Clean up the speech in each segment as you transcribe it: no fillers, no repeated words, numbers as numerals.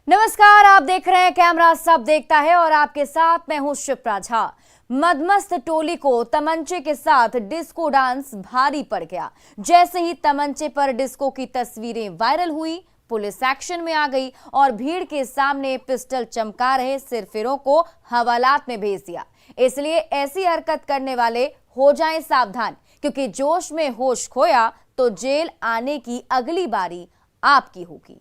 नमस्कार, आप देख रहे हैं कैमरा सब देखता है और आपके साथ मैं हूं शिप्रा झा। मदमस्त टोली को तमंचे के साथ डिस्को डांस भारी पड़ गया। जैसे ही तमंचे पर डिस्को की तस्वीरें वायरल हुई, पुलिस एक्शन में आ गई और भीड़ के सामने पिस्टल चमका रहे सिरफिरों को हवालात में भेज दिया। इसलिए ऐसी हरकत करने वाले हो जाएं सावधान, क्योंकि जोश में होश खोया तो जेल आने की अगली बारी आपकी होगी।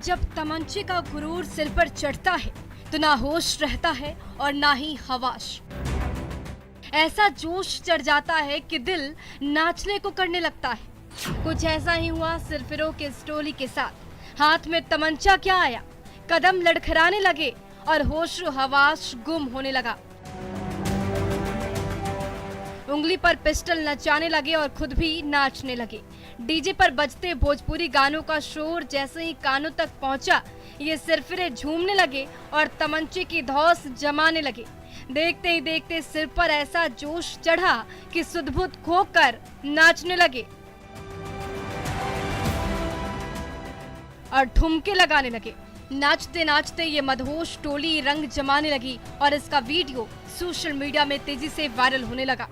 जब तमंचे का गुरूर सिर पर चढ़ता है तो ना होश रहता है और ना ही हवाश। ऐसा जोश चढ़ जाता है कि दिल नाचने को करने लगता है। कुछ ऐसा ही हुआ सिरफिरों के इस टोली के साथ। हाथ में तमंचा क्या आया, कदम लड़खड़ाने लगे और होश हवाश गुम होने लगा। उंगली पर पिस्टल नचाने लगे और खुद भी नाचने लगे। डीजे पर बजते भोजपुरी गानों का शोर जैसे ही कानों तक पहुंचा, ये सिरफिरे झूमने लगे और तमंचे की धौस जमाने लगे। देखते ही देखते सिर पर ऐसा जोश चढ़ा कि सुध-बुध खोकर नाचने लगे और ठुमके लगाने लगे। नाचते नाचते ये मदहोश टोली रंग जमाने लगी और इसका वीडियो सोशल मीडिया में तेजी से वायरल होने लगा।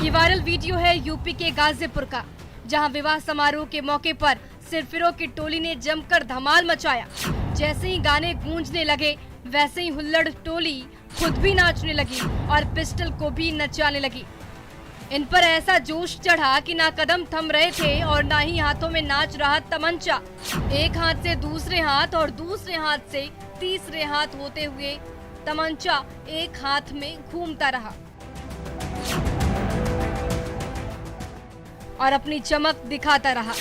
ये वायरल वीडियो है यूपी के गाजीपुर का, जहां विवाह समारोह के मौके पर सिरफिरों की टोली ने जमकर धमाल मचाया। जैसे ही गाने गूंजने लगे, वैसे ही हुल्लड़ टोली खुद भी नाचने लगी और पिस्टल को भी नचाने लगी। इन पर ऐसा जोश चढ़ा कि ना कदम थम रहे थे और ना ही हाथों में नाच रहा तमंचा। एक हाथ से दूसरे हाथ और दूसरे हाथ से तीसरे हाथ होते हुए तमंचा एक हाथ में घूमता रहा और अपनी चमक दिखाता रहा।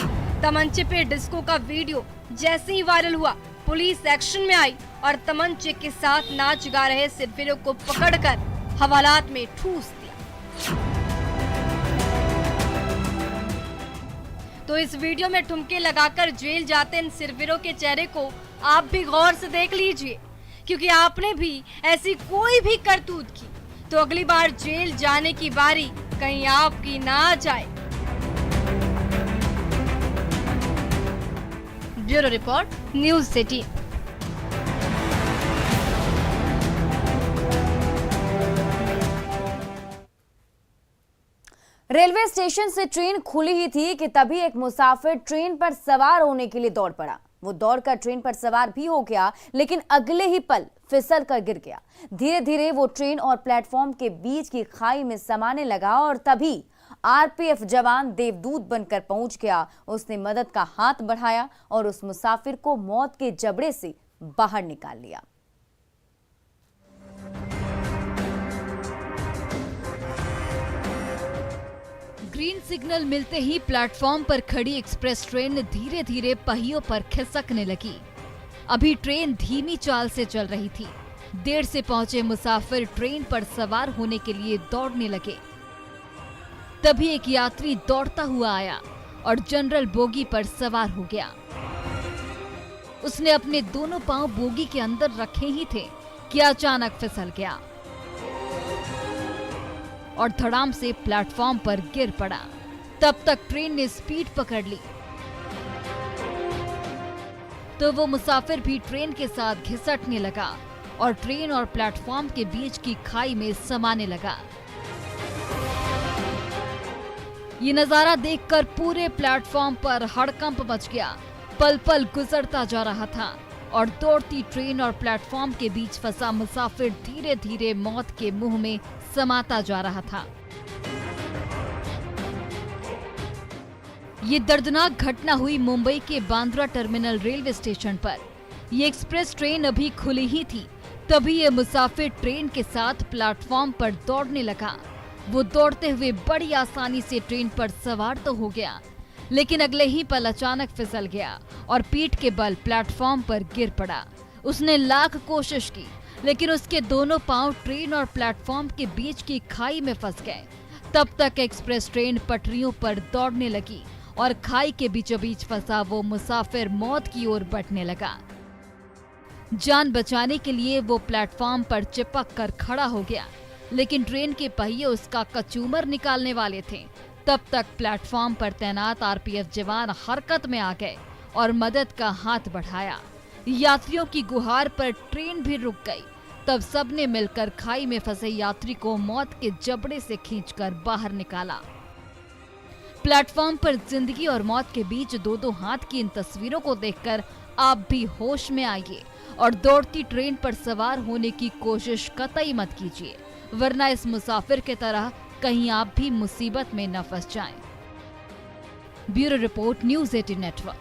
तमंचे पे डिस्को का वीडियो जैसे ही वायरल हुआ, पुलिस एक्शन में आई और तमंचे के साथ नाच गा रहे सिरफिरों को पकड़कर हवालात में ठूस दिया। तो इस वीडियो में ठुमके लगाकर जेल जाते इन सिरफिरों के चेहरे को आप भी गौर से देख लीजिए, क्योंकि आपने भी ऐसी कोई भी करतूत की तो अगली बार जेल जाने की बारी कहीं आपकी ना आ जाए। Bureau report, news city. Railway station से ट्रेन खुली ही थी कि तभी एक मुसाफिर ट्रेन पर सवार होने के लिए दौड़ पड़ा। वो दौड़कर ट्रेन पर सवार भी हो गया, लेकिन अगले ही पल फिसल कर गिर गया। धीरे धीरे वो ट्रेन और प्लेटफॉर्म के बीच की खाई में समाने लगा और तभी आरपीएफ जवान देवदूत बनकर पहुंच गया। उसने मदद का हाथ बढ़ाया और उस मुसाफिर को मौत के जबड़े से बाहर निकाल लिया। ग्रीन सिग्नल मिलते ही प्लेटफॉर्म पर खड़ी एक्सप्रेस ट्रेन धीरे धीरे पहियों पर खिसकने लगी। अभी ट्रेन धीमी चाल से चल रही थी। देर से पहुंचे मुसाफिर ट्रेन पर सवार होने के लिए दौड़ने लगे। तभी एक यात्री दौड़ता हुआ आया और जनरल बोगी पर सवार हो गया। उसने अपने दोनों पांव बोगी के अंदर रखे ही थे कि अचानक फिसल गया और धड़ाम से प्लेटफॉर्म पर गिर पड़ा। तब तक ट्रेन ने स्पीड पकड़ ली तो वो मुसाफिर भी ट्रेन के साथ घिसटने लगा और ट्रेन और प्लेटफॉर्म के बीच की खाई में समाने लगा। ये नजारा देखकर पूरे प्लेटफॉर्म पर हड़कंप मच गया। पल पल गुजरता जा रहा था और दौड़ती ट्रेन और प्लेटफॉर्म के बीच फंसा मुसाफिर धीरे धीरे मौत के मुंह में समाता जा रहा था। ये दर्दनाक घटना हुई मुंबई के बांद्रा टर्मिनल रेलवे स्टेशन पर। ये एक्सप्रेस ट्रेन अभी खुली ही थी, तभी ये मुसाफिर ट्रेन के साथ प्लेटफॉर्म पर दौड़ने लगा। वो दौड़ते हुए बड़ी आसानी से ट्रेन पर सवार तो हो गया, लेकिन अगले ही पल अचानक फिसल गया और पीठ के बल प्लेटफॉर्म पर गिर पड़ा। उसने लाख कोशिश की, लेकिन उसके दोनों पांव ट्रेन और प्लेटफॉर्म के बीच की खाई में फंस गए। तब तक एक्सप्रेस ट्रेन पटरियों पर दौड़ने लगी और खाई के बीचों बीच फंसा वो मुसाफिर मौत की ओर बढ़ने लगा। जान बचाने के लिए वो प्लेटफॉर्म पर चिपक कर खड़ा हो गया, लेकिन ट्रेन के पहिए उसका कचूमर निकालने वाले थे। तब तक प्लेटफॉर्म पर तैनात आरपीएफ जवान हरकत में आ गए और मदद का हाथ बढ़ाया। यात्रियों की गुहार पर ट्रेन भी रुक गई। तब सबने मिलकर खाई में फंसे यात्री को मौत के जबड़े से खींचकर बाहर निकाला। प्लेटफॉर्म पर जिंदगी और मौत के बीच दो दो हाथ की इन तस्वीरों को देखकर आप भी होश में आइए और दौड़ती ट्रेन पर सवार होने की कोशिश कतई मत कीजिए, वरना इस मुसाफिर के तरह कहीं आप भी मुसीबत में न फंस जाएं। Bureau report, news 18 network.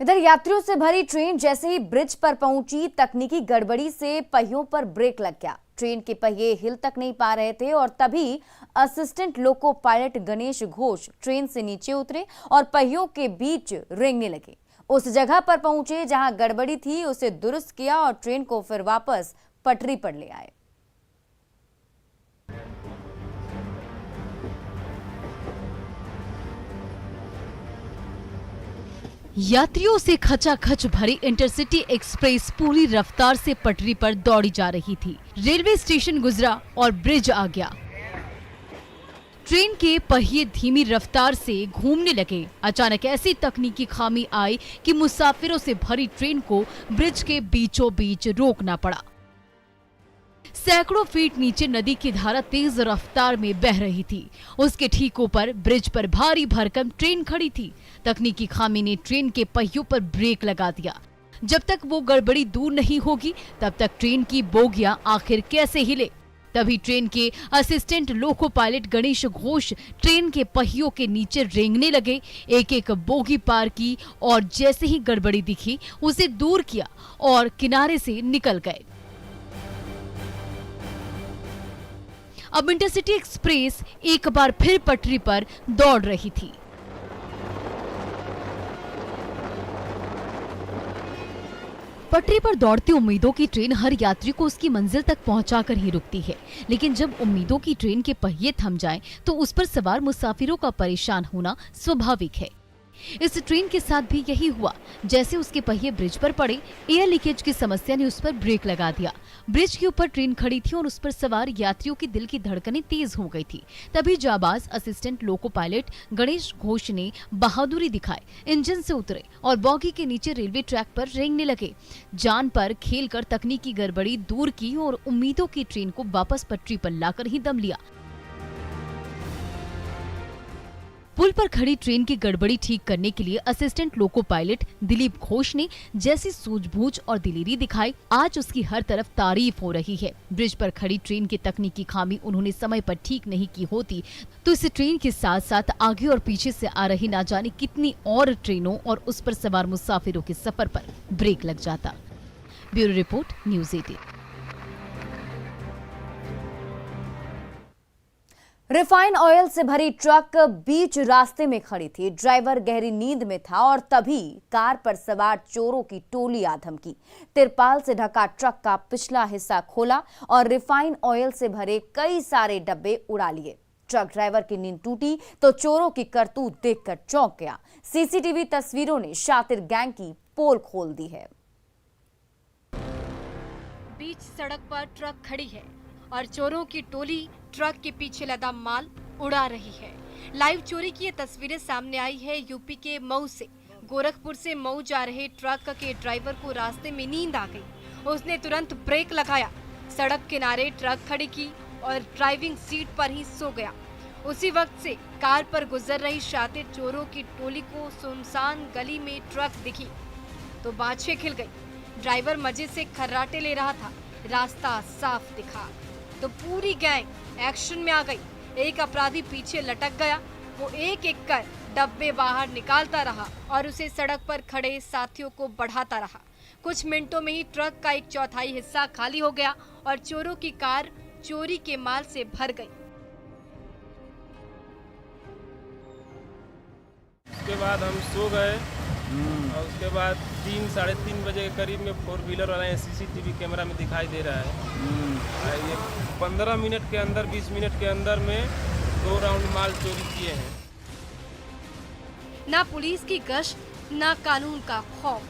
इधर यात्रियों से भरी ट्रेन जैसे ही ब्रिज पर पहुंची, तकनीकी गड़बड़ी से पहियों पर ब्रेक लग गया। ट्रेन के पहिए हिल तक नहीं पा रहे थे और तभी assistant loco pilot Ganesh Ghosh train से नीचे उतरे और पहियों के बीच रेंगने लगे। उस जगह पर पहुंचे जहां गड़बड़ी थी, उसे दुरुस्त किया और ट्रेन को फिर वापस पटरी पर ले आए। यात्रियों से खचाखच भरी इंटरसिटी एक्सप्रेस पूरी रफ्तार से पटरी पर दौड़ी जा रही थी। रेलवे स्टेशन गुजरा और ब्रिज आ गया। ट्रेन के पहिए धीमी रफ्तार से घूमने लगे। अचानक ऐसी तकनीकी खामी आई कि मुसाफिरों से भरी ट्रेन को ब्रिज के बीचों बीच रोकना पड़ा। सैकड़ों फीट नीचे नदी की धारा तेज रफ्तार में बह रही थी। उसके ठीक ऊपर ब्रिज पर भारी भरकम ट्रेन खड़ी थी। तकनीकी खामी ने ट्रेन के पहियों पर ब्रेक लगा दिया। जब तक वो गड़बड़ी दूर नहीं होगी तब तक ट्रेन की बोगियां आखिर कैसे हिले। तभी ट्रेन के assistant loco pilot Ganesh Ghosh train के पहियों के नीचे रेंगने लगे। एक एक बोगी पार की और जैसे ही गड़बड़ी दिखी उसे दूर किया और किनारे से निकल गए। अब इंटरसिटी एक्सप्रेस एक बार फिर पटरी पर दौड़ रही थी। पटरी पर दौड़ती उम्मीदों की ट्रेन हर यात्री को उसकी मंजिल तक पहुंचाकर ही रुकती है, लेकिन जब उम्मीदों की ट्रेन के पहिए थम जाएं, तो उस पर सवार मुसाफिरों का परेशान होना स्वाभाविक है। इस ट्रेन के साथ भी यही हुआ। जैसे उसके पहिए ब्रिज पर पड़े, एयर लीकेज की समस्या ने उस पर ब्रेक लगा दिया। ब्रिज के ऊपर ट्रेन खड़ी थी और उस पर सवार यात्रियों की दिल की धड़कनें तेज हो गई थी। तभी जाबाज assistant loco pilot Ganesh Ghosh ने बहादुरी दिखाई, इंजन से उतरे और बॉगी के नीचे रेलवे ट्रैक पर रेंगने लगे। जान पर खेलकर तकनीकी गड़बड़ी दूर की और उम्मीदों की ट्रेन को वापस पटरी पर लाकर ही दम लिया। पुल पर खड़ी ट्रेन की गड़बड़ी ठीक करने के लिए assistant loco pilot Dilip Ghosh ने जैसी सूझबूझ और दिलेरी दिखाई, आज उसकी हर तरफ तारीफ हो रही है। ब्रिज पर खड़ी ट्रेन की तकनीकी खामी उन्होंने समय पर ठीक नहीं की होती तो इस ट्रेन के साथ साथ आगे और पीछे से आ रही ना जाने कितनी और ट्रेनों और उस पर सवार मुसाफिरों के सफर पर ब्रेक लग जाता। Bureau report, news 18। Refine oil से भरी ट्रक बीच रास्ते में खड़ी थी। ड्राइवर गहरी नींद में था और तभी कार पर सवार चोरों की टोली आ धमकी। तिरपाल से ढका ट्रक का पिछला हिस्सा खोला और रिफाइन ऑयल से भरे कई सारे डब्बे उड़ा लिए। ट्रक ड्राइवर की नींद टूटी तो चोरों की करतूत देखकर चौंक गया। सीसीटीवी तस्वीरों ने शातिर गैंग की पोल खोल दी है। बीच सड़क पर ट्रक खड़ी है और चोरों की टोली ट्रक के पीछे लदा माल उड़ा रही है। लाइव चोरी की ये तस्वीरें सामने आई है यूपी के मऊ से। गोरखपुर से मऊ जा रहे ट्रक के ड्राइवर को रास्ते में नींद आ गई। उसने तुरंत ब्रेक लगाया, सड़क किनारे ट्रक खड़ी की और ड्राइविंग सीट पर ही सो गया। उसी वक्त से कार पर गुजर रही शातिर चोरों की टोली को सुनसान गली में ट्रक दिखी तो बाछें खिल गई। ड्राइवर मजे से खर्राटे ले रहा था, रास्ता साफ दिखा तो पूरी गैंग एक्शन में आ गई। एक अपराधी पीछे लटक गया, वो एक एक कर डब्बे बाहर निकालता रहा और उसे सड़क पर खड़े साथियों को बढ़ाता रहा। कुछ मिनटों में ही ट्रक का 1/4 हिस्सा खाली हो गया और चोरों की कार चोरी के माल से भर गई। उसके बाद हम सो गए और उसके बाद 3-3:30 बजे के करीब में 4 व्हीलर वाला सीसीटीवी कैमरा में दिखाई दे रहा है। ये 15 मिनट के अंदर 20 मिनट के अंदर में 2 राउंड माल चोरी किए हैं। ना पुलिस की गश्त ना कानून का खौफ,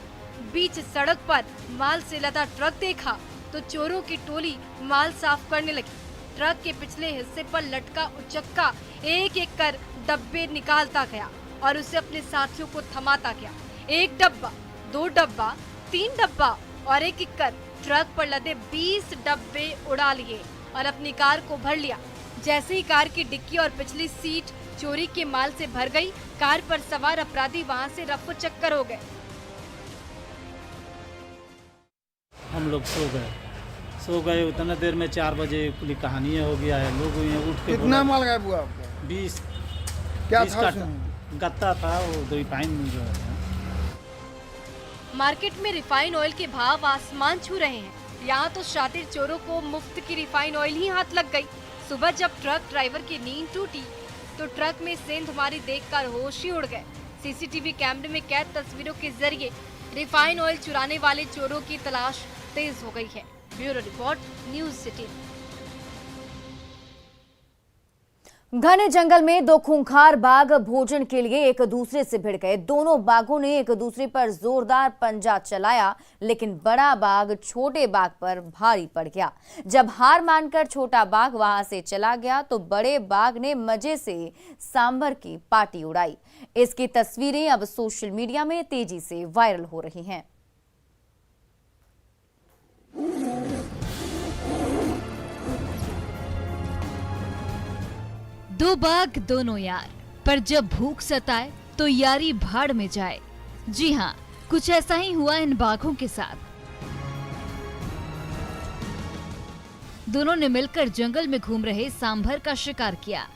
बीच सड़क पर माल से लदा ट्रक देखा तो चोरों की टोली माल साफ करने लगी। ट्रक के पिछले हिस्से पर लटका उचक्का एक एक कर डब्बे निकालता गया और उसे अपने साथियों को थमाता गया। 1 डब्बा, 2 डब्बा, 3 डब्बा और एक एक कर ट्रक पर लदे 20 डब्बे उड़ा लिए और अपनी कार को भर लिया। जैसे ही कार की डिक्की और पिछली सीट चोरी के माल से भर गई, कार पर सवार अपराधी वहां से रफ्फू चक्कर हो गए। हम लोग सो गए उतना देर में 4 बजे पूरी कहानी हो गया है। लोग यहाँ उठ के कितना माल गायब हुआ आपका? 20 क्या 20 था का उसमें? गत्ता था, वो 2 पाइन जो है। मार्केट में रिफाइन ऑयल के भाव आसमान छू रहे हैं। यहाँ तो शातिर चोरों को मुफ्त की रिफाइन ऑयल ही हाथ लग गई। सुबह जब ट्रक ड्राइवर की नींद टूटी तो ट्रक में सेंधमारी देखकर होश ही उड़ गए। सीसीटीवी कैमरे में कैद तस्वीरों के जरिए रिफाइन ऑयल चुराने वाले चोरों की तलाश तेज हो गई है। Bureau report, news city. घने जंगल में 2 खूंखार बाघ भोजन के लिए एक दूसरे से भिड़ गए। दोनों बाघों ने एक दूसरे पर जोरदार पंजा चलाया, लेकिन बड़ा बाघ छोटे बाघ पर भारी पड़ गया। जब हार मानकर छोटा बाघ वहां से चला गया तो बड़े बाघ ने मजे से सांभर की पार्टी उड़ाई। इसकी तस्वीरें अब सोशल मीडिया में तेजी से वायरल हो रही हैं। दो बाघ दोनों यार, पर जब भूख सताए तो यारी भाड़ में जाए। जी हाँ, कुछ ऐसा ही हुआ इन बाघों के साथ। दोनों ने मिलकर जंगल में घूम रहे सांभर का शिकार किया,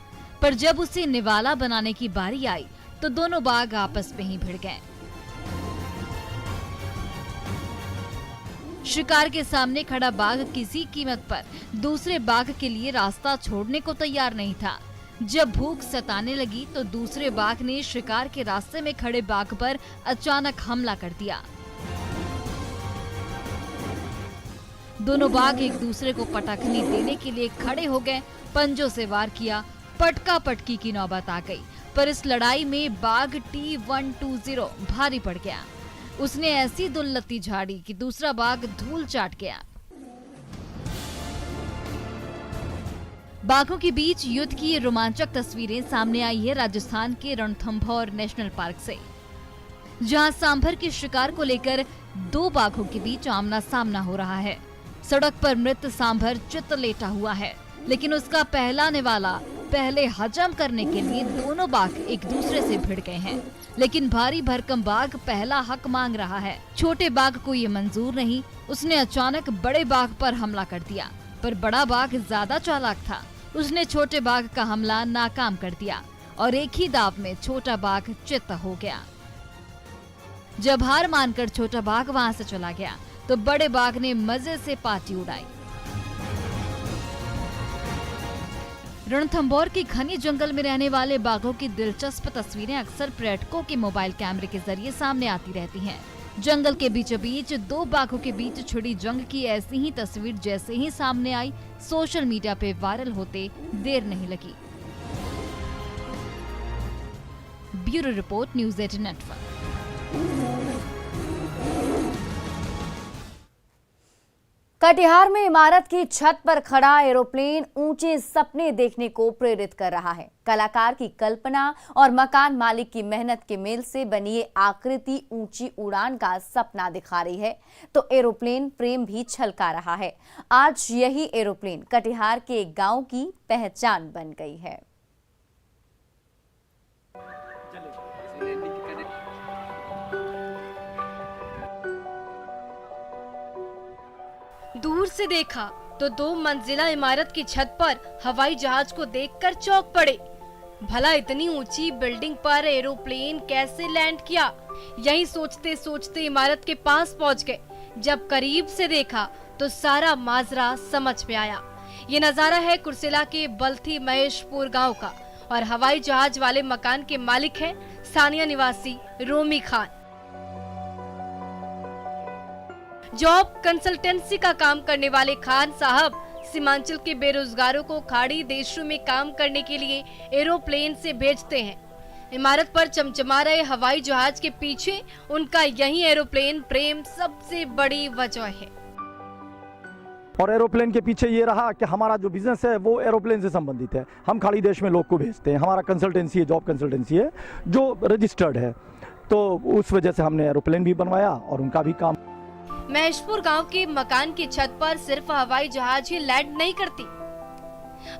पर जब उसे निवाला बनाने की बारी आई तो दोनों बाघ आपस में ही भिड़ गए। शिकार के सामने खड़ा बाघ किसी कीमत पर दूसरे बाघ के लिए रास्ता छोड़ने को तैयार नहीं था। जब भूख सताने लगी तो दूसरे बाघ ने शिकार के रास्ते में खड़े बाघ पर अचानक हमला कर दिया। दोनों बाघ एक दूसरे को पटखनी देने के लिए खड़े हो गए, पंजों से वार किया। पटका पटकी की नौबत आ गई, पर इस लड़ाई में बाघ T120 भारी पड़ गया। उसने ऐसी दुल्लती झाड़ी कि दूसरा बाघ धूल चाट गया। बाघों के बीच युद्ध की ये रोमांचक तस्वीरें सामने आई है राजस्थान के रणथंभौर नेशनल पार्क से, जहां सांभर के शिकार को लेकर 2 बाघों के बीच आमना सामना हो रहा है। सड़क पर मृत सांभर चित लेटा हुआ है, लेकिन उसका पहला निवाला पहले हजम करने के लिए दोनों बाघ एक दूसरे से भिड़ गए हैं। लेकिन भारी भरकम बाघ पहला हक मांग रहा है। छोटे बाघ को ये मंजूर नहीं। उसने अचानक बड़े बाघ पर हमला कर दिया, पर बड़ा बाघ ज्यादा चालाक था। उसने छोटे बाघ का हमला नाकाम कर दिया और एक ही दाव में छोटा बाघ चित्त हो गया। जब हार मानकर छोटा बाघ वहां से चला गया तो बड़े बाघ ने मजे से पार्टी उड़ाई। रणथंभौर के घने जंगल में रहने वाले बाघों की दिलचस्प तस्वीरें अक्सर पर्यटकों के मोबाइल कैमरे के जरिए सामने आती रहती हैं। जंगल के बीचों बीच 2 बाघों के बीच छिड़ी जंग की ऐसी ही तस्वीर जैसे ही सामने आई, सोशल मीडिया पे वायरल होते देर नहीं लगी। Bureau report, news 18 network. Katihar में इमारत की छत पर खड़ा एरोप्लेन ऊंचे सपने देखने को प्रेरित कर रहा है। कलाकार की कल्पना और मकान मालिक की मेहनत के मेल से बनी ये आकृति ऊंची उड़ान का सपना दिखा रही है, तो एरोप्लेन प्रेम भी छलका रहा है। आज यही एरोप्लेन कटिहार के एक गांव की पहचान बन गई है। दूर से देखा तो 2 मंजिला इमारत की छत पर हवाई जहाज को देखकर चौंक पड़े। भला इतनी ऊंची बिल्डिंग पर एरोप्लेन कैसे लैंड किया? यही सोचते सोचते इमारत के पास पहुंच गए। जब करीब से देखा तो सारा माजरा समझ में आया। ये नजारा है कुर्सेला के बल्थी महेशपुर गांव का और हवाई जहाज वाले मकान के मालिक हैं स्थानीय निवासी रोमी खान। जॉब कंसल्टेंसी का काम करने वाले खान साहब सीमांचल के बेरोजगारों को खाड़ी देशों में काम करने के लिए एरोप्लेन से भेजते हैं। इमारत पर चमचमा रहे हवाई जहाज के पीछे उनका यही एरोप्लेन प्रेम सबसे बड़ी वजह है। और एरोप्लेन के पीछे ये रहा कि हमारा जो बिज़नेस है वो एरोप्लेन से संबंधित है। हम खाड़ी देश में लोग को भेजते हैं, हमारा कंसल्टेंसी है, जॉब कंसल्टेंसी है जो रजिस्टर्ड है, तो उस वजह से हमने एरोप्लेन भी बनवाया और उनका भी काम। महेशपुर गांव के मकान की छत पर सिर्फ हवाई जहाज ही लैंड नहीं करती,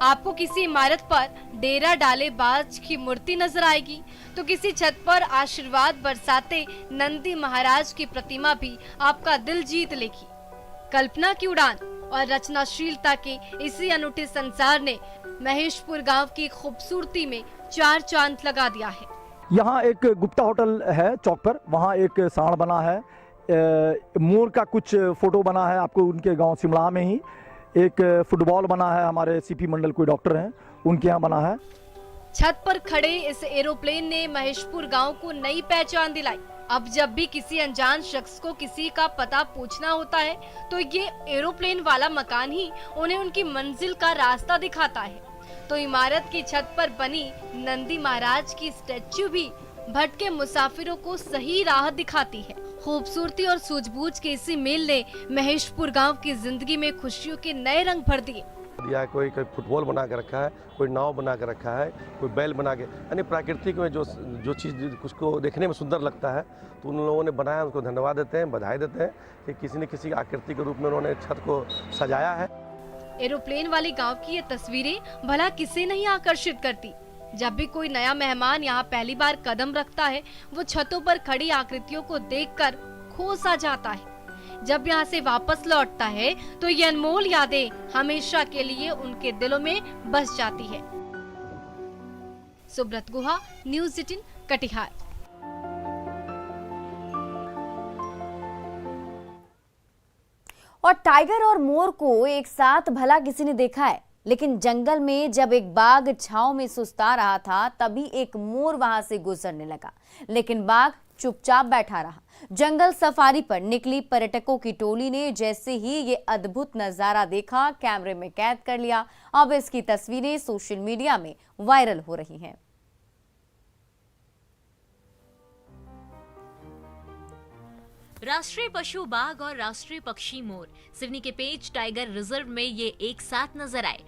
आपको किसी इमारत पर डेरा डाले बाज की मूर्ति नजर आएगी, तो किसी छत पर आशीर्वाद बरसाते नंदी महाराज की प्रतिमा भी आपका दिल जीत लेगी। कल्पना की उड़ान और रचनाशीलता के इसी अनूठे संसार ने महेशपुर गांव की खूबसूरती में 4 चांद लगा दिया है। यहाँ एक गुप्ता होटल है चौक पर, वहाँ एक सांड बना है, मोर का कुछ फोटो बना है आपको उनके गांव सिमला में ही, एक फुटबॉल बना है, हमारे सीपी मंडल कोई डॉक्टर हैं उनके यहाँ बना है। छत पर खड़े इस एरोप्लेन ने महेशपुर गांव को नई पहचान दिलाई। अब जब भी किसी अनजान शख्स को किसी का पता पूछना होता है तो ये एरोप्लेन वाला मकान ही उन्हें उनकी मंजिल का रास्ता दिखाता है। तो इमारत की छत पर बनी नंदी महाराज की स्टैच्यू भी भटके मुसाफिरों को सही राह दिखाती है। खूबसूरती और सूझबूझ के इसी मेल ने महेशपुर गांव की जिंदगी में खुशियों के नए रंग भर दिए। कोई फुटबॉल बना के रखा है, कोई नाव बना के रखा है, कोई बैल बना के, यानी प्राकृतिक में जो चीज़ उसको देखने में सुंदर लगता है तो उन लोगों ने बनाया, उनको धन्यवाद देते हैं, बधाई देते हैं कि किसी न किसी आकृति के रूप में उन्होंने छत को सजाया है। एरोप्लेन वाली गांव की ये तस्वीरें भला किसे नहीं आकर्षित करती। जब भी कोई नया मेहमान यहाँ पहली बार कदम रखता है वो छतों पर खड़ी आकृतियों को देखकर खो सा जाता है। जब यहाँ से वापस लौटता है तो ये अनमोल यादें हमेशा के लिए उनके दिलों में बस जाती है। सुब्रत गुहा, न्यूज़ 18 कटिहार। और टाइगर और मोर को एक साथ भला किसी ने देखा है, लेकिन जंगल में जब एक बाघ छांव में सुस्ता रहा था तभी एक मोर वहां से गुजरने लगा, लेकिन बाघ चुपचाप बैठा रहा। जंगल सफारी पर निकली पर्यटकों की टोली ने जैसे ही ये अद्भुत नजारा देखा, कैमरे में कैद कर लिया। अब इसकी तस्वीरें सोशल मीडिया में वायरल हो रही हैं। राष्ट्रीय पशु बाघ और राष्ट्रीय पक्षी मोर सिवनी के पेंच टाइगर रिजर्व में ये एक साथ नजर आए।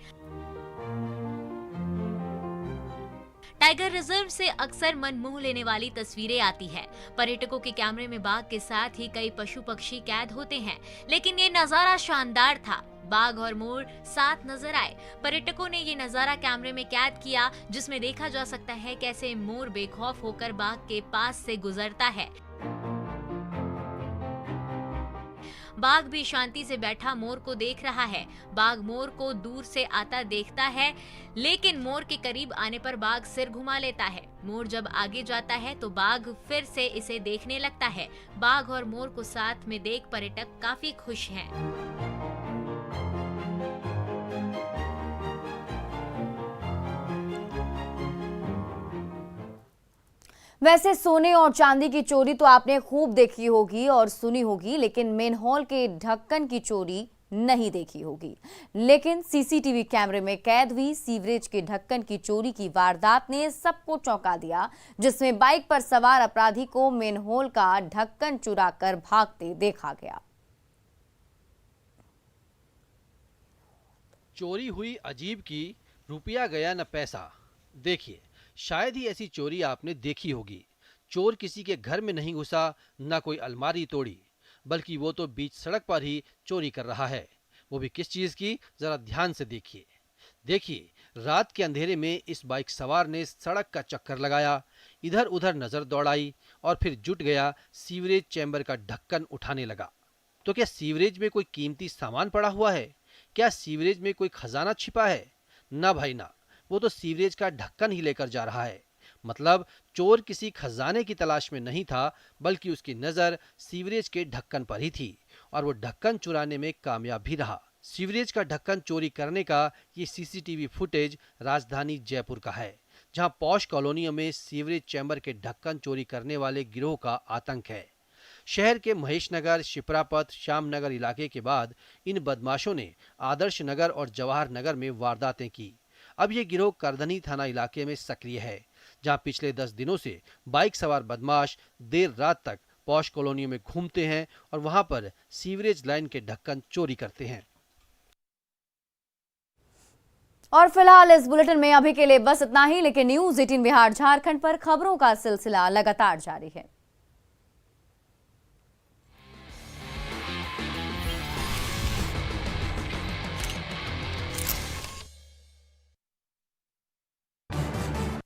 टाइगर रिजर्व से अक्सर मन मोह लेने वाली तस्वीरें आती है। पर्यटकों के कैमरे में बाघ के साथ ही कई पशु पक्षी कैद होते हैं, लेकिन ये नजारा शानदार था। बाघ और मोर साथ नजर आए। पर्यटकों ने ये नजारा कैमरे में कैद किया, जिसमें देखा जा सकता है कैसे मोर बेखौफ होकर बाघ के पास से गुजरता है। बाघ भी शांति से बैठा मोर को देख रहा है। बाघ मोर को दूर से आता देखता है, लेकिन मोर के करीब आने पर बाघ सिर घुमा लेता है। मोर जब आगे जाता है तो बाघ फिर से इसे देखने लगता है। बाघ और मोर को साथ में देख पर्यटक काफी खुश हैं। वैसे सोने और चांदी की चोरी तो आपने खूब देखी होगी और सुनी होगी, लेकिन मेनहॉल के ढक्कन की चोरी नहीं देखी होगी। लेकिन सीसीटीवी कैमरे में कैद हुई सीवरेज के ढक्कन की चोरी की वारदात ने सबको चौंका दिया, जिसमें बाइक पर सवार अपराधी को मेनहॉल का ढक्कन चुराकर भागते देखा गया। चोरी हुई अजीब की, रुपया गया न पैसा। देखिए, शायद ही ऐसी चोरी आपने देखी होगी। चोर किसी के घर में नहीं घुसा, न कोई अलमारी तोड़ी, बल्कि वो तो बीच सड़क पर ही चोरी कर रहा है। वो भी किस चीज की, जरा ध्यान से देखिए। देखिए, रात के अंधेरे में इस बाइक सवार ने सड़क का चक्कर लगाया, इधर उधर नजर दौड़ाई और फिर जुट गया सीवरेज चैम्बर का ढक्कन उठाने लगा। तो क्या सीवरेज में कोई कीमती सामान पड़ा हुआ है? क्या सीवरेज में कोई खजाना छिपा है? ना भाई ना, वो तो सीवरेज का ढक्कन ही लेकर जा रहा है। मतलब चोर किसी खजाने की तलाश में नहीं था, बल्कि उसकी नजर सीवरेज के ढक्कन पर ही थी और वो ढक्कन चुराने में कामयाब भी रहा। सीवरेज का ढक्कन चोरी करने का ये सीसीटीवी फुटेज राजधानी जयपुर का है, जहां पॉश कॉलोनियों में सीवरेज चैम्बर के ढक्कन चोरी करने वाले गिरोह का आतंक है। शहर के महेशनगर, शिप्रापत, श्यामनगर इलाके के बाद इन बदमाशों ने आदर्श नगर और जवाहर नगर में वारदातें की। अब ये गिरोह करधनी थाना इलाके में सक्रिय है, जहां पिछले 10 दिनों से बाइक सवार बदमाश देर रात तक पॉश कॉलोनियों में घूमते हैं और वहां पर सीवरेज लाइन के ढक्कन चोरी करते हैं। और फिलहाल इस बुलेटिन में अभी के लिए बस इतना ही, लेकिन न्यूज़ 18 बिहार झारखंड पर खबरों का सिलसिला लगातार जारी है।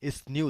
इस न्यूज